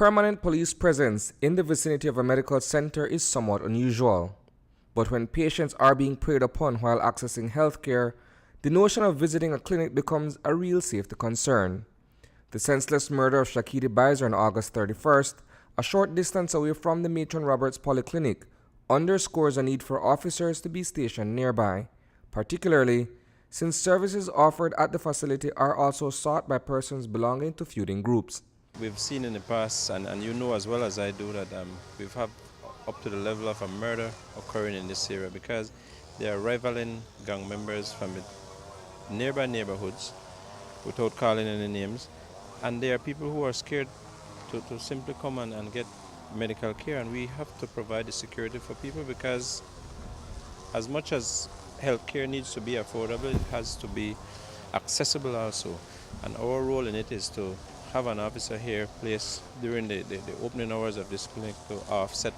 Permanent police presence in the vicinity of a medical center is somewhat unusual. But when patients are being preyed upon while accessing healthcare, the notion of visiting a clinic becomes a real safety concern. The senseless murder of Shakiti Bizer on August 31st, a short distance away from the Matron Roberts Polyclinic, underscores a need for officers to be stationed nearby, particularly since services offered at the facility are also sought by persons belonging to feuding groups. We've seen in the past, and you know as well as I do, that we've had up to the level of a murder occurring in this area because there are rivaling gang members from the nearby neighborhoods, without calling any names, and there are people who are scared to simply come and get medical care, and we have to provide the security for people because as much as healthcare needs to be affordable, it has to be accessible also, and our role in it is to have an officer here placed during the opening hours of this clinic to offset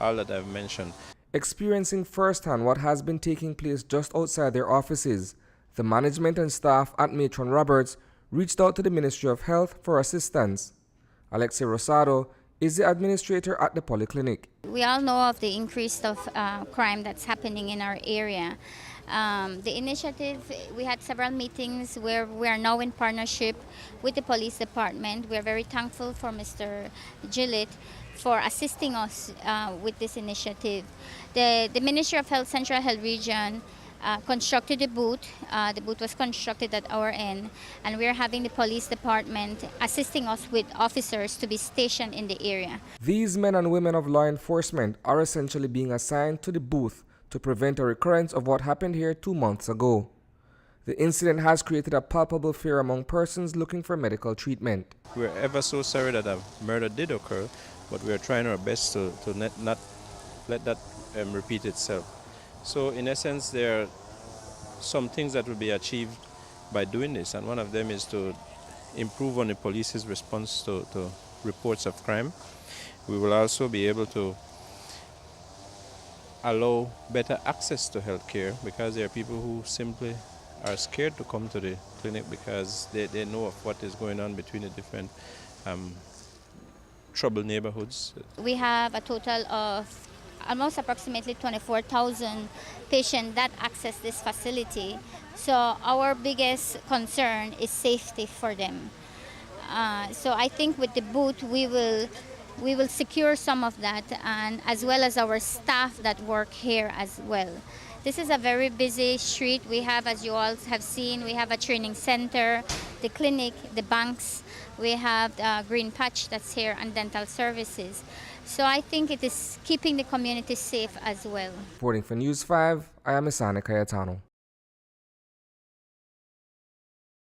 all that I've mentioned. Experiencing firsthand what has been taking place just outside their offices, the management and staff at Matron Roberts reached out to the Ministry of Health for assistance. Alexia Rosado is the administrator at the polyclinic. We all know of the increase of crime that's happening in our area. The initiative, we had several meetings where we are now in partnership with the police department. We are very thankful for Mr. Gillett for assisting us with this initiative. The Ministry of Health Central Health Region constructed the booth. The booth was constructed at our end, and we're having the police department assisting us with officers to be stationed in the area. These men and women of law enforcement are essentially being assigned to the booth to prevent a recurrence of what happened here 2 months ago. The incident has created a palpable fear among persons looking for medical treatment. We're ever so sorry that a murder did occur, but we're trying our best to not let that repeat itself. So in essence, there are some things that will be achieved by doing this, and one of them is to improve on the police's response to reports of crime. We will also be able to allow better access to healthcare because there are people who simply are scared to come to the clinic because they know of what is going on between the different troubled neighborhoods. We have a total of almost approximately 24,000 patients that access this facility. So our biggest concern is safety for them. So I think with the booth we will secure some of that, and as well as our staff that work here as well. This is a very busy street. We have, as you all have seen, we have a training center, the clinic, the banks. We have the green patch that's here, and dental services. So I think it is keeping the community safe as well. Reporting for News 5, I am Isani Cayetano.